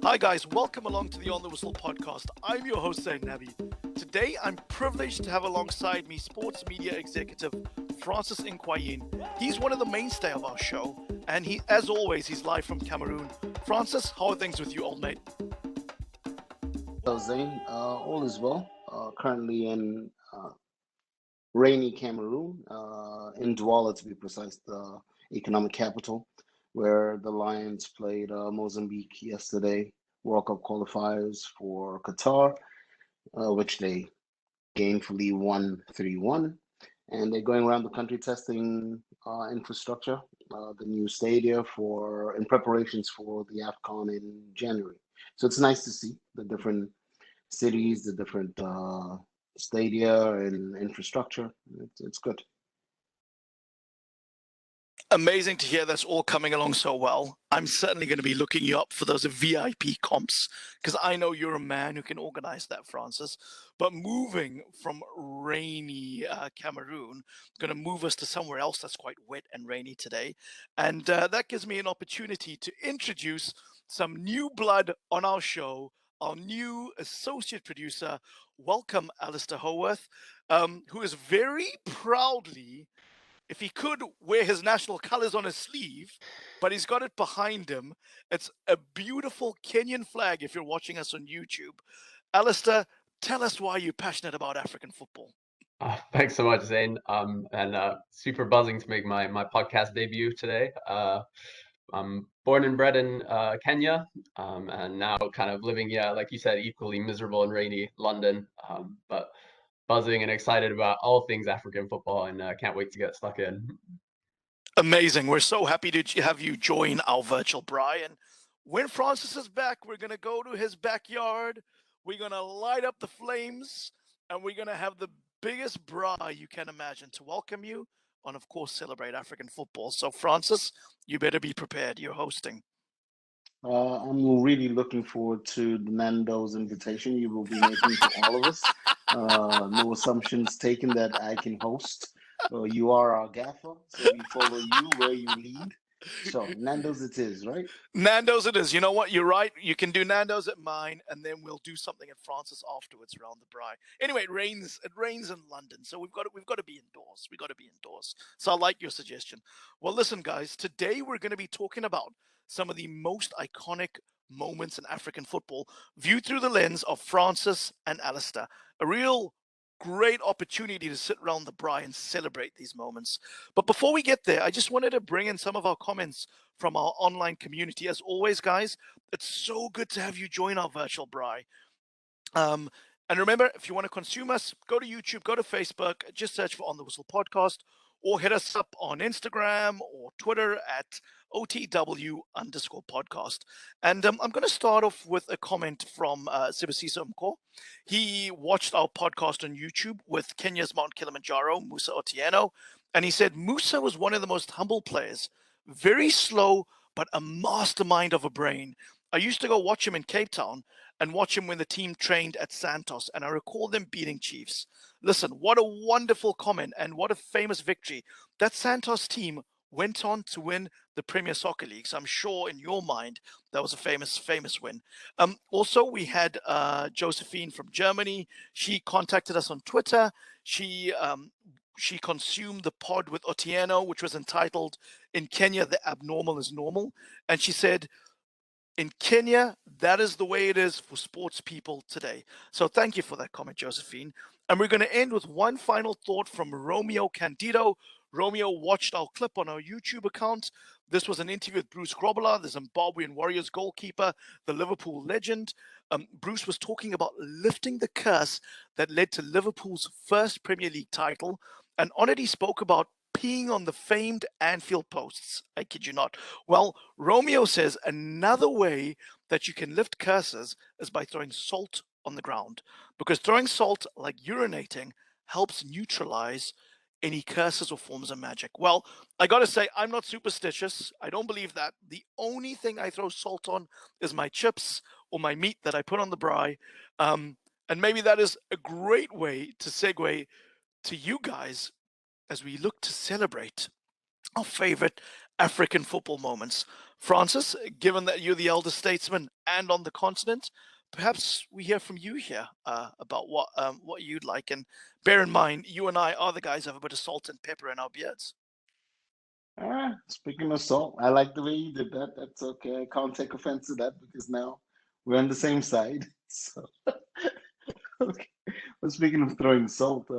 Hi guys, welcome along to the On the Whistle podcast. I'm your host, Zayn Nabbi. Today, I'm privileged to have alongside me sports media executive Francis Nkwain. He's one of the mainstay of our show, and as always, he's live from Cameroon. Francis, how are things with you, old mate? Hello, Zayn. All is well. Currently in rainy Cameroon, in Douala to be precise, the economic capital, where the Lions played Mozambique yesterday, World Cup qualifiers for Qatar, which they gainfully won 3-1. And they're going around the country testing infrastructure, the new stadia in preparations for the AFCON in January. So it's nice to see the different cities, the different stadia and infrastructure. It's good. Amazing to hear that's all coming along so well. I'm certainly going to be looking you up for those VIP comps because I know you're a man who can organize that, Francis. But moving from rainy Cameroon, going to move us to somewhere else that's quite wet and rainy today. And that gives me an opportunity to introduce some new blood on our show, our new associate producer. Welcome, Alasdair Howorth, who is very proudly, if he could, wear his national colors on his sleeve, but he's got it behind him. It's a beautiful Kenyan flag if you're watching us on YouTube. Alasdair, tell us why you're passionate about African football. Thanks so much, Zayn. And super buzzing to make my podcast debut today. I'm born and bred in Kenya, and now kind of living, like you said, equally miserable and rainy London. But buzzing and excited about all things African football, and can't wait to get stuck in. Amazing. We're so happy to have you join our virtual Brian. When Francis is back, we're going to go to his backyard. We're going to light up the flames, and we're going to have the biggest braai you can imagine to welcome you and, of course, celebrate African football. So, Francis, you better be prepared. You're hosting. I'm really looking forward to the Nando's invitation you will be making to all of us. No assumptions taken that I can host. You are our gaffer, so we follow you where you lead. So Nando's it is, right? Nando's it is. You know what? You're right. You can do Nando's at mine, and then we'll do something at Francis afterwards around the braai. Anyway, it rains. It rains in London, so we've got to be indoors. We've got to be indoors. So I like your suggestion. Well, listen, guys. Today we're going to be talking about some of the most iconic moments in African football, viewed through the lens of Francis and Alasdair. A real great opportunity to sit around the braai and celebrate these moments. But before we get there, I just wanted to bring in some of our comments from our online community. As always, guys, it's so good to have you join our virtual braai. And remember, if you want to consume us, go to YouTube, go to Facebook, just search for On the Whistle Podcast, or hit us up on Instagram or Twitter at OTW_podcast. And I'm going to start off with a comment from Sibasiso Mko. He watched our podcast on YouTube with Kenya's Mount Kilimanjaro, Musa Otieno, and he said Musa was one of the most humble players, very slow, but a mastermind of a brain. I used to go watch him in Cape Town and watch him when the team trained at Santos, and I recall them beating Chiefs. Listen, what a wonderful comment and what a famous victory. That Santos team went on to win the Premier Soccer League. So I'm sure in your mind, that was a famous win. Also, we had Josephine from Germany. She contacted us on Twitter. She consumed the pod with Otieno, which was entitled, "In Kenya, the abnormal is normal." And she said, in Kenya, that is the way it is for sports people today. So thank you for that comment, Josephine. And we're going to end with one final thought from Romeo Candido. Romeo watched our clip on our YouTube account. This was an interview with Bruce Grobbelaar, the Zimbabwean Warriors goalkeeper, the Liverpool legend. Bruce was talking about lifting the curse that led to Liverpool's first Premier League title. And on it, he spoke about peeing on the famed Anfield posts. I kid you not. Well, Romeo says another way that you can lift curses is by throwing salt on the ground, because throwing salt, like urinating, helps neutralize any curses or forms of magic. Well, I got to say, I'm not superstitious. I don't believe that. The only thing I throw salt on is my chips or my meat that I put on the braai. And maybe that is a great way to segue to you guys as we look to celebrate our favorite African football moments. Francis, given that you're the elder statesman and on the continent, perhaps we hear from you here about what you'd like. And bear in mind, you and I are the guys who have a bit of salt and pepper in our beards. Speaking of salt, I like the way you did that. That's okay. I can't take offense to that because now we're on the same side. So, okay. Well, speaking of throwing salt,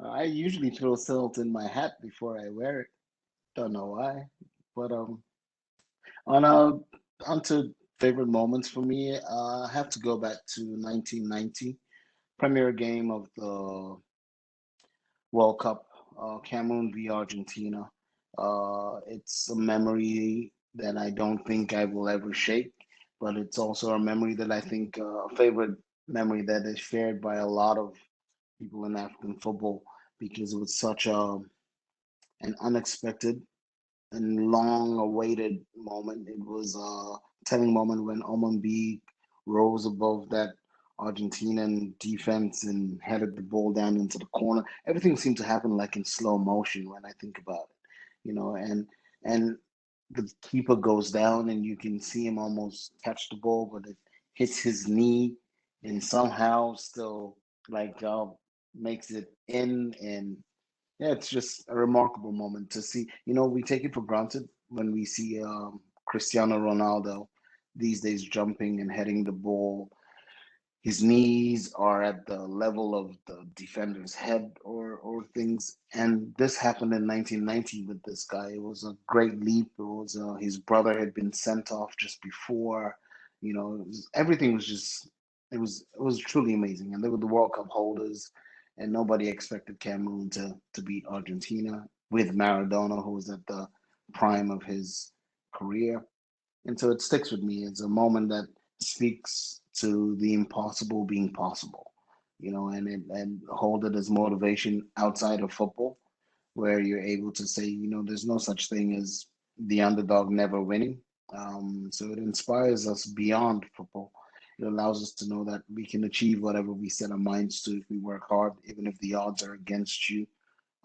I usually throw salt in my hat before I wear it. Don't know why, but on onto favorite moments for me, I have to go back to 1990, premier game of the World Cup, Cameroon v Argentina. It's a memory that I don't think I will ever shake, but it's also a memory that I think a favorite memory that is shared by a lot of people in African football because it was such an unexpected and long awaited moment. It was a telling moment when Oman rose above that Argentinian defense and headed the ball down into the corner. Everything seemed to happen like in slow motion when I think about it, and the keeper goes down and you can see him almost catch the ball, but it hits his knee and somehow still like makes it in. And yeah, it's just a remarkable moment to see. We take it for granted when we see Cristiano Ronaldo these days jumping and heading the ball. His knees are at the level of the defender's head or things. And this happened in 1990 with this guy. It was a great leap. It was his brother had been sent off just before. Everything was just it was truly amazing. And they were the World Cup holders, and nobody expected Cameroon to beat Argentina with Maradona, who was at the prime of his career. And so it sticks with me. It's a moment that speaks to the impossible being possible, and hold it as motivation outside of football, where you're able to say, there's no such thing as the underdog never winning. So it inspires us beyond football. It allows us to know that we can achieve whatever we set our minds to if we work hard, even if the odds are against you,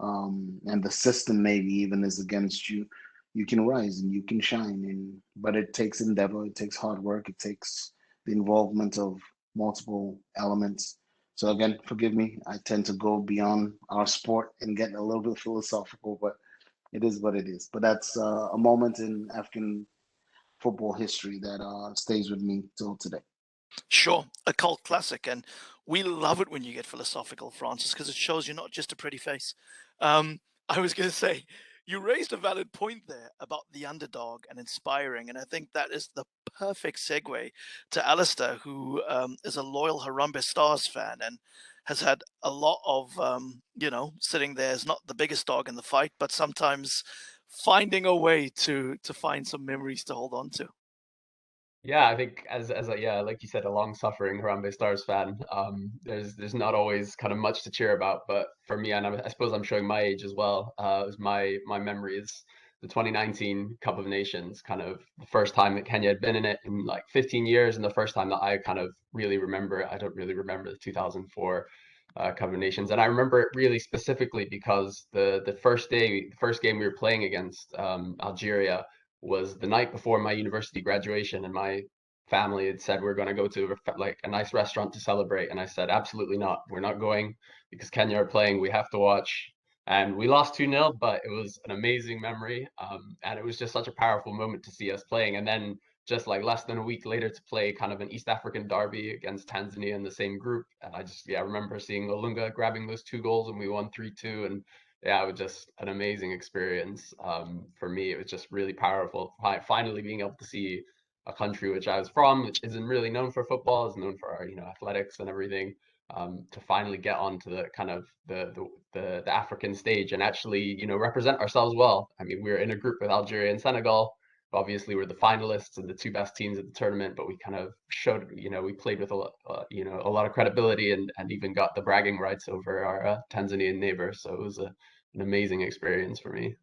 and the system maybe even is against you. You can rise and you can shine. But it takes endeavor, it takes hard work, it takes the involvement of multiple elements. So again, forgive me, I tend to go beyond our sport and get a little bit philosophical, but it is what it is. But that's a moment in African football history that stays with me till today. Sure, a cult classic, and we love it when you get philosophical, Francis, because it shows you're not just a pretty face. I was going to say, you raised a valid point there about the underdog and inspiring, and I think that is the perfect segue to Alasdair, who is a loyal Harambee Stars fan and has had a lot of, sitting there as not the biggest dog in the fight, but sometimes finding a way to find some memories to hold on to. Yeah, I think as yeah, like you said, a long-suffering Harambee Stars fan, there's not always kind of much to cheer about. But for me, and I suppose I'm showing my age as well. It was my memory is the 2019 Cup of Nations, kind of the first time that Kenya had been in it in like 15 years, and the first time that I kind of really remember it. I don't really remember the 2004 Cup of Nations, and I remember it really specifically because the first game we were playing against Algeria was the night before my university graduation, and my family had said we're going to go to like a nice restaurant to celebrate, and I said absolutely not, we're not going because Kenya are playing, we have to watch. And we lost 2-0, but it was an amazing memory, and it was just such a powerful moment to see us playing, and then just like less than a week later to play kind of an East African derby against Tanzania in the same group. And I just, yeah, remember seeing Olunga grabbing those 2 goals and we won 3-2. And yeah, it was just an amazing experience. For me, it was just really powerful. Finally being able to see a country which I was from, which isn't really known for football, is known for our, athletics and everything. To finally get onto the kind of the African stage and actually, represent ourselves well. I mean, we were in a group with Algeria and Senegal. Obviously, we're the finalists and the 2 best teams at the tournament, but we kind of showed, we played with a lot of credibility and even got the bragging rights over our Tanzanian neighbor. So it was an amazing experience for me.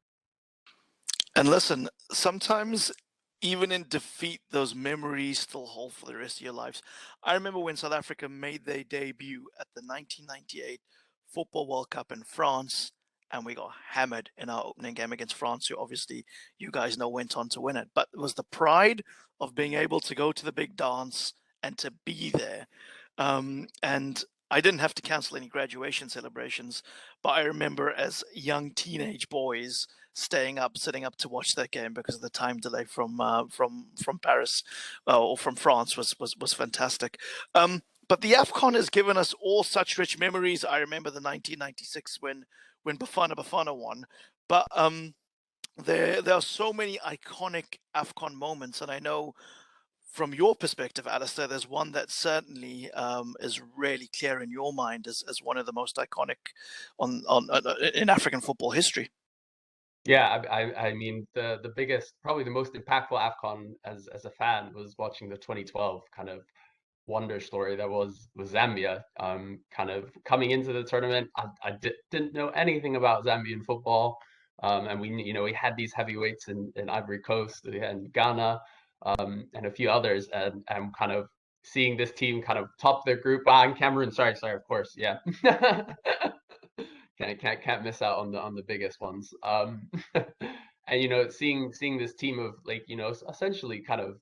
And listen, sometimes even in defeat, those memories still hold for the rest of your lives. I remember when South Africa made their debut at the 1998 Football World Cup in France, and we got hammered in our opening game against France, who obviously you guys know went on to win it. But it was the pride of being able to go to the big dance and to be there. And I didn't have to cancel any graduation celebrations, but I remember as young teenage boys staying up, sitting up to watch that game because of the time delay from Paris or from France was fantastic. But the AFCON has given us all such rich memories. I remember the 1996 when Bafana won, but there are so many iconic AFCON moments, and I know from your perspective, Alasdair, there's one that certainly is really clear in your mind as one of the most iconic in African football history. Yeah, I mean the biggest, probably the most impactful AFCON as a fan was watching the 2012 kind of wonder story that was Zambia. Kind of coming into the tournament, I didn't know anything about Zambian football, and we had these heavyweights in Ivory Coast and Ghana, and a few others, and kind of seeing this team kind of top their group. And Cameroon, sorry, of course, yeah. Can't miss out on the biggest ones. And seeing this team of like essentially kind of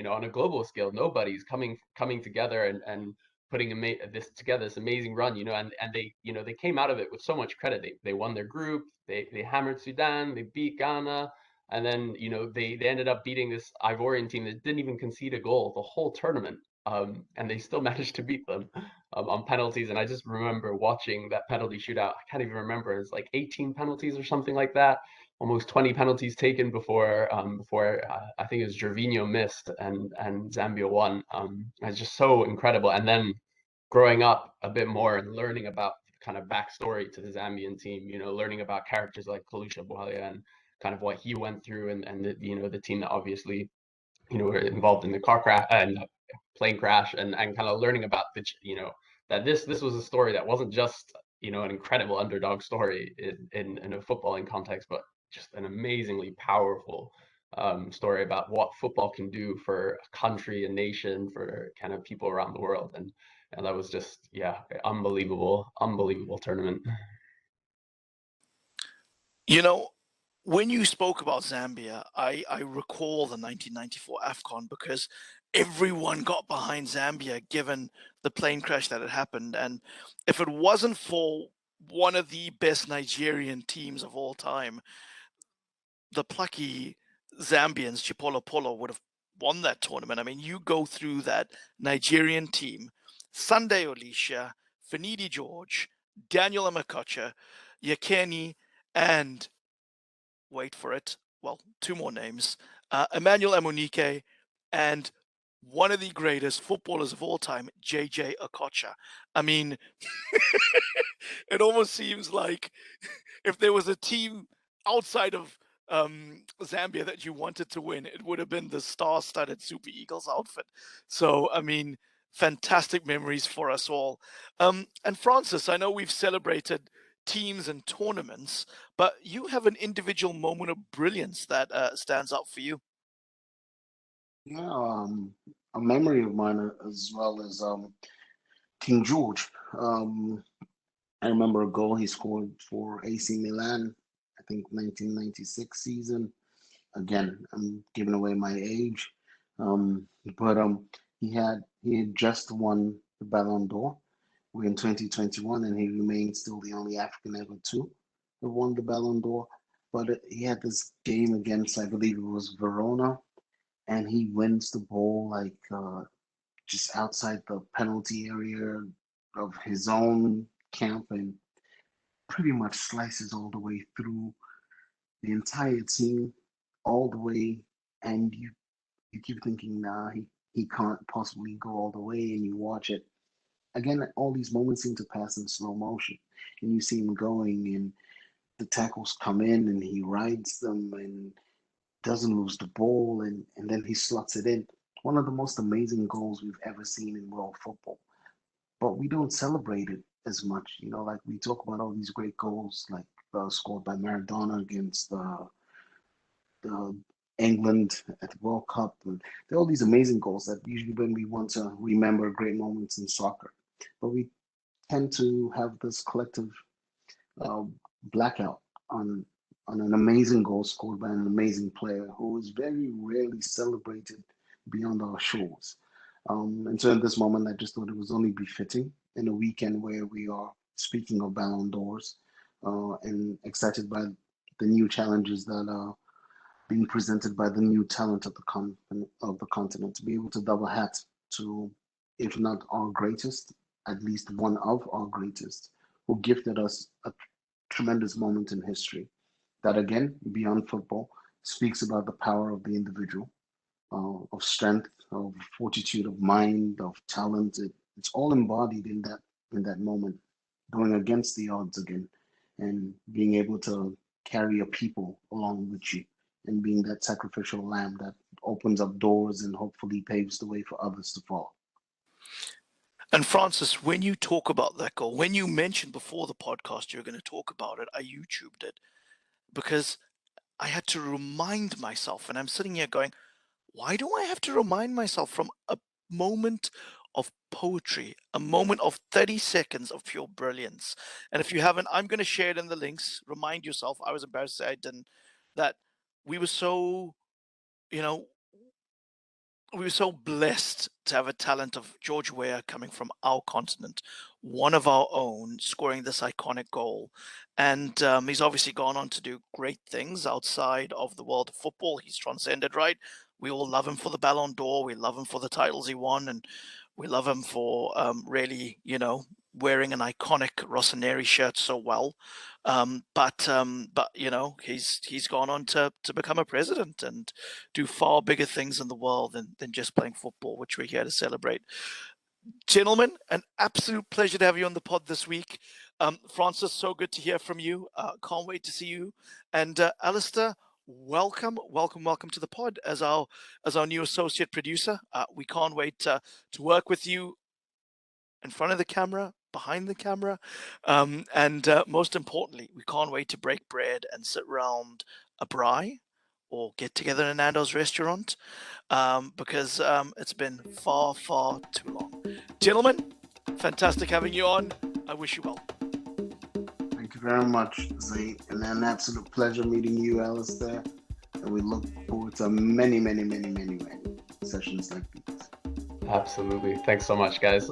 on a global scale, nobody's coming together and putting this amazing run, and they came out of it with so much credit. They won their group, they hammered Sudan, they beat Ghana, and then they ended up beating this Ivorian team that didn't even concede a goal the whole tournament. And they still managed to beat them on penalties. And I just remember watching that penalty shootout. I can't even remember. It's like 18 penalties or something like that. Almost 20 penalties taken before I think it was Gervinho missed and Zambia won. It's just so incredible. And then growing up a bit more and learning about kind of backstory to the Zambian team, learning about characters like Kalusha Bwalya and kind of what he went through, and the team that obviously were involved in the car crash and plane crash, and kind of learning about that this was a story that wasn't just an incredible underdog story in a footballing context, but just an amazingly powerful story about what football can do for a country, a nation, for kind of people around the world. And that was just, unbelievable tournament. When you spoke about Zambia, I recall the 1994 AFCON because everyone got behind Zambia given the plane crash that had happened. And if it wasn't for one of the best Nigerian teams of all time, the plucky Zambians, Chipolopolo, would have won that tournament. I mean, you go through that Nigerian team: Sunday Olisha, Finidi George, Daniel Amakocha, Yakeni, and wait for it, well, two more names, Emmanuel Amunike, and one of the greatest footballers of all time, JJ Okocha. I mean, it almost seems like if there was a team outside of Zambia that you wanted to win, it would have been the star-studded Super Eagles outfit. So, I mean, fantastic memories for us all. And Francis, I know we've celebrated teams and tournaments, but you have an individual moment of brilliance that stands out for you. Yeah, a memory of mine as well as King George. I remember a goal he scored for AC Milan, I think 1996 season. Again, I'm giving away my age, but he had just won the Ballon d'Or. We're in 2021, and he remains still the only African ever to have won the Ballon d'Or. But he had this game against, I believe it was Verona, and he wins the ball like just outside the penalty area of his own camp and pretty much slices all the way through the entire team, all the way, and you keep thinking, nah, he can't possibly go all the way, and you watch it. Again, all these moments seem to pass in slow motion, and you see him going, and the tackles come in, and he rides them, and doesn't lose the ball, and then he slots it in. One of the most amazing goals we've ever seen in world football. But we don't celebrate it as much. Like we talk about all these great goals, like scored by Maradona against England at the World Cup. And there are all these amazing goals that usually when we want to remember great moments in soccer. But we tend to have this collective blackout on an amazing goal scored by an amazing player who is very rarely celebrated beyond our shores. And so in this moment, I just thought it was only befitting in a weekend where we are speaking of Ballon d'Ors and excited by the new challenges that are being presented by the new talent of the continent, to be able to double hat to, if not our greatest, at least one of our greatest, who gifted us a tremendous moment in history that, again, beyond football, speaks about the power of the individual, of strength, of fortitude, of mind, of talent. It's all embodied in that moment, going against the odds again, and being able to carry a people along with you, and being that sacrificial lamb that opens up doors and hopefully paves the way for others to follow. And Francis, when you talk about that goal, when you mentioned before the podcast you're going to talk about it, I YouTubed it because I had to remind myself, and I'm sitting here going, why do I have to remind myself from a moment of poetry, a moment of 30 seconds of pure brilliance? And if you haven't, I'm going to share it in the links. Remind yourself, I was embarrassed to say I didn't, that we were so, you know, we were so blessed to have a talent of George Weah coming from our continent, one of our own, scoring this iconic goal. And he's obviously gone on to do great things outside of the world of football. He's transcended, right? We all love him for the Ballon d'Or. We love him for the titles he won. And we love him for really, wearing an iconic Rossoneri shirt so well. But he's gone on to become a president and do far bigger things in the world than just playing football, which we're here to celebrate. Gentlemen, an absolute pleasure to have you on the pod this week. Francis, so good to hear from you. Can't wait to see you. And Alasdair, welcome to the pod as our new associate producer. We can't wait to work with you in front of the camera, behind the camera, and most importantly, we can't wait to break bread and sit around a braai or get together in Nando's restaurant, because it's been far too long. Gentlemen, fantastic having you on. I wish you well. Thank you very much, Zayn, and an absolute pleasure meeting you, Alasdair, and we look forward to many sessions like these. Absolutely. Thanks so much, guys.